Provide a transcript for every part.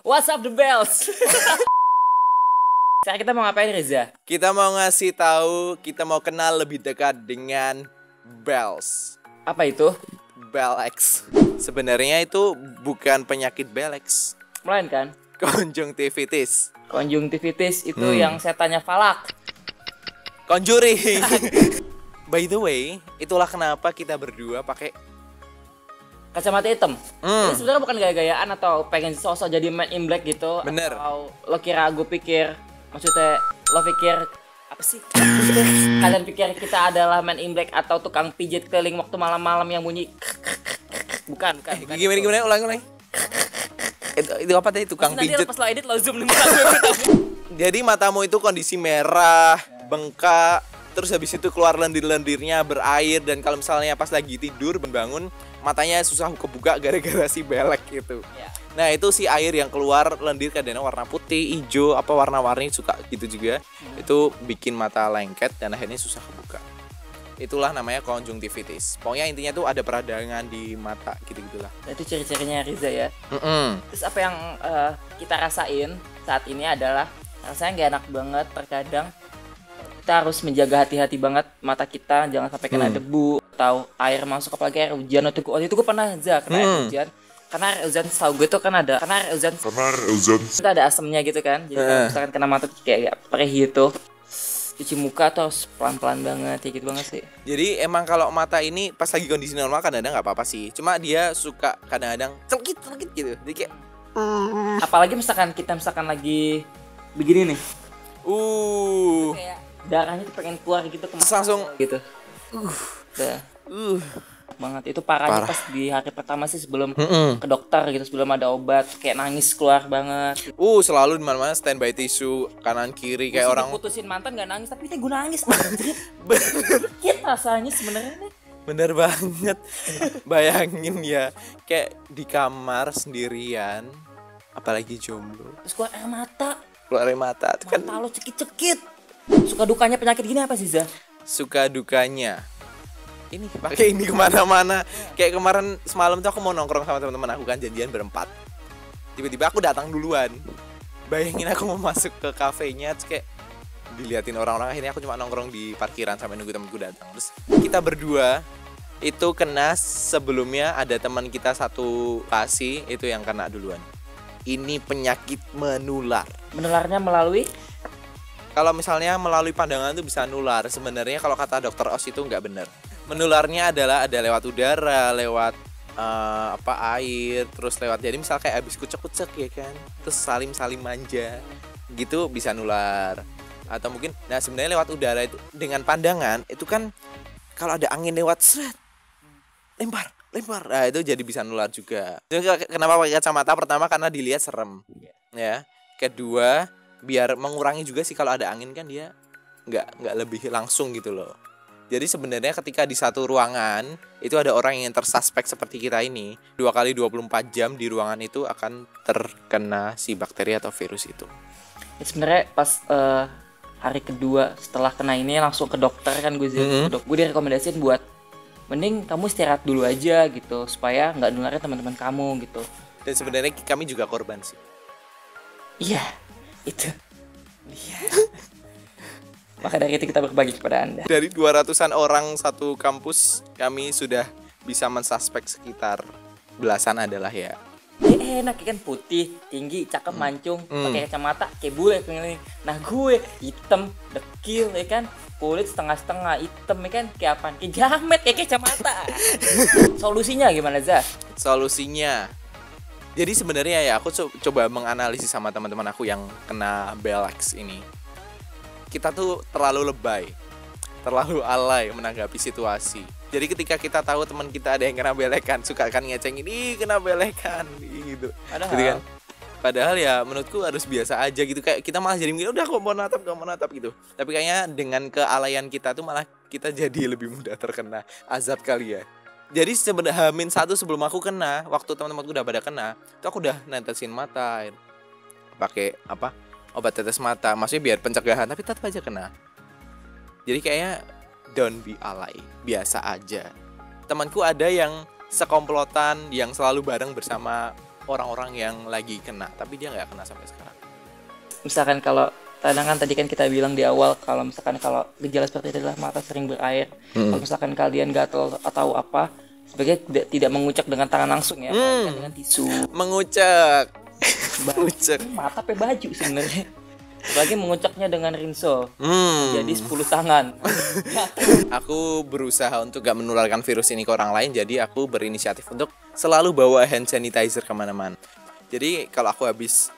What's up the bells? Sekarang kita mau ngapain, Reza? Kita mau ngasih tahu, kita mau kenal lebih dekat dengan bells. Apa itu? Bellex. Sebenarnya itu bukan penyakit Bellex, Melainkan konjungtivitis. konjungtivitis itu yang setannya Falak. Conjuring. By the way, itulah kenapa kita berdua pakai Kacamata hitam. Ini sebenarnya bukan gaya-gayaan atau pengen sosok jadi man in black gitu. Bener. Atau lo kira gue pikir, maksudnya lo pikir apa sih? Kalian pikir kita adalah man in black atau tukang pijit keliling waktu malam-malam yang bunyi bukan. Gimana ulang. Itu apa tadi, tukang nanti pijit? pas lo edit lo zoom nih. Jadi matamu itu kondisi merah, bengkak, terus habis itu keluar lendir-lendirnya berair, dan kalau misalnya pas lagi tidur bangun matanya susah kebuka gara-gara si belek gitu. Ya. Nah itu si air yang keluar lendir kadang warna putih, hijau, apa warna-warni suka gitu juga. Itu bikin mata lengket dan akhirnya susah kebuka. Itulah namanya konjungtivitis. Pokoknya intinya tuh ada peradangan di mata gitu-gitulah. Nah, itu ciri-cirinya Riza ya. Terus apa yang kita rasain saat ini adalah rasanya nggak enak banget. Terkadang kita harus menjaga hati-hati banget mata kita, jangan sampai kena debu atau air masuk, apalagi air hujan. Waktu itu gue pernah kena air hujan. Karena air hujan setahu gue tuh kan ada, karena air hujan itu ada asamnya gitu kan. Jadi kalau misalkan kena mata tuh kayak perih gitu, cuci muka tuh harus pelan-pelan banget, kayak gitu banget sih. Jadi Emang kalau mata ini pas lagi kondisi normal kadang-kadang nggak apa-apa sih. Cuma dia suka kadang-kadang celkit gitu. Jadi kayak apalagi misalkan kita lagi begini nih, kayak darahnya tuh pengen keluar gitu ke mata. Terus langsung gitu. Udah. Banget itu parahnya pas di hari pertama sih sebelum ke dokter gitu, sebelum ada obat, kayak nangis keluar banget. Selalu di mana-mana standby tisu kanan kiri kayak orang putusin mantan gak nangis, tapi ini gue nangis. Bener rasanya sebenarnya nih. bener banget. Bayangin ya, kayak di kamar sendirian, apalagi jomblo, Terus keluar air mata. keluar air mata itu kan. Mata lo cekit-cekit. Suka dukanya penyakit gini apa sih, Za? Suka dukanya ini pakai ini kemana-mana. Kayak kemarin semalam tuh aku mau nongkrong sama teman-teman aku kan, janjian berempat. Tiba-tiba aku datang duluan. Bayangin aku mau masuk ke kafenya, terus kayak diliatin orang-orang. Akhirnya aku cuma nongkrong di parkiran sampai nunggu temanku datang. Terus kita berdua itu kena sebelumnya, ada teman kita satu kasih itu yang kena duluan. Ini penyakit menular. Menularnya melalui Kalau misalnya melalui pandangan itu bisa nular. Sebenarnya kalau kata dokter Os itu nggak benar. Menularnya adalah ada lewat udara, lewat air, terus lewat, jadi misal kayak habis kucek-kucek ya kan, terus salim-salim manja gitu bisa nular. Atau mungkin sebenarnya lewat udara itu dengan pandangan itu kan, kalau ada angin lewat seret lempar. Nah itu jadi bisa nular juga. Jadi, kenapa pakai kacamata? Pertama karena dilihat serem. Ya. Kedua, biar mengurangi juga sih kalau ada angin kan dia nggak lebih langsung gitu loh. Jadi sebenarnya ketika di satu ruangan itu ada orang yang tersuspek seperti kita ini, 2 kali 24 jam di ruangan itu akan terkena si bakteri atau virus itu. ya, sebenarnya pas hari kedua setelah kena ini langsung ke dokter kan gue gue direkomendasiin buat mending kamu istirahat dulu aja gitu supaya nggak nularin teman-teman kamu gitu. Dan sebenarnya kami juga korban sih. Iya, itu. Iya. Maka dari itu kita berbagi kepada Anda. Dari 200-an orang satu kampus, kami sudah bisa mensuspek sekitar belasan adalah ya. Dia enak kan, putih, tinggi, cakep, mancung, pakai kacamata kayak bule keliling. Nah gue hitam, dekil ya kan, kulit setengah-setengah hitam ya kan, kayak apa? Kayak jamet kayak kacamata. Solusinya gimana, Za? Solusinya, jadi sebenarnya ya aku coba menganalisis sama teman-teman aku yang kena Bellex ini. Kita tuh terlalu lebay, terlalu alay menanggapi situasi. Jadi ketika kita tahu teman kita ada yang kena belekan, suka kan ngecengin, ih kena belekan gitu. Padahal ya menurutku harus biasa aja gitu. Kayak kita malah jadi mikir, udah kok mau natap gitu. Tapi kayaknya dengan kealayan kita tuh malah kita jadi lebih mudah terkena azab kali ya. Jadi sebenarnya H-1 sebelum aku kena, waktu teman-temanku udah pada kena, itu aku udah netesin mata, pakai obat tetes mata, maksudnya biar pencegahan, tapi tetap aja kena. Jadi kayaknya don't be alay, biasa aja. Temanku ada yang sekomplotan yang selalu bareng bersama orang-orang yang lagi kena tapi dia nggak kena sampai sekarang. Misalkan kalau kadang kan tadi kan kita bilang di awal kalau misalkan kalau gejala seperti itu adalah mata sering berair. Kalau misalkan kalian gatal atau apa, sebaiknya tidak mengucak dengan tangan langsung ya, melainkan dengan tisu. Mengucak. Mengucak. Mata pe baju sebenarnya. Apalagi mengucaknya dengan rinso. Jadi 10 tangan. Aku berusaha untuk gak menularkan virus ini ke orang lain, jadi aku berinisiatif untuk selalu bawa hand sanitizer kemana-mana. Jadi kalau aku habis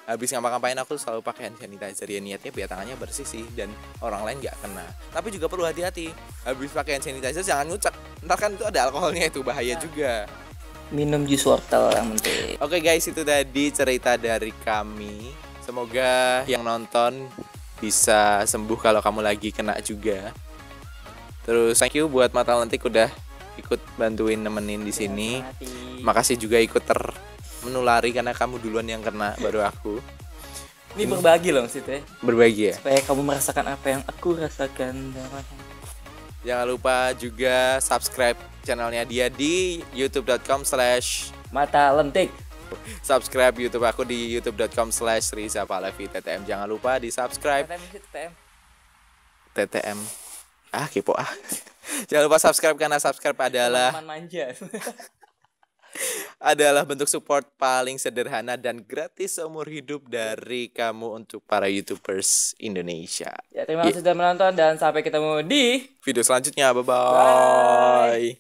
ngapa-ngapain aku selalu pakai hand sanitizer, ya niatnya biar tangannya bersih sih dan orang lain gak kena. Tapi juga perlu hati-hati, habis pakai hand sanitizer jangan ngucak, ntar kan itu ada alkoholnya, itu bahaya juga. Minum jus wortel yang penting. Oke guys, itu tadi cerita dari kami. Semoga yang nonton bisa sembuh kalau kamu lagi kena juga. Terus thank you buat Mata Lentik udah ikut bantuin nemenin di sini. Makasih juga ikut menulari karena kamu duluan yang kena baru aku. Ini berbagi loh maksudnya. Berbagi ya. Supaya kamu merasakan apa yang aku rasakan. Jangan lupa juga subscribe channelnya dia di youtube.com/Mata Lentik. Subscribe YouTube aku di youtube.com/RizaPahlevi TTM. Jangan lupa di subscribe. TTM. Kepo ah. Jangan lupa subscribe karena subscribe adalah adalah bentuk support paling sederhana dan gratis seumur hidup dari kamu untuk para YouTubers Indonesia. Ya, terima kasih sudah menonton dan sampai ketemu di video selanjutnya. Bye.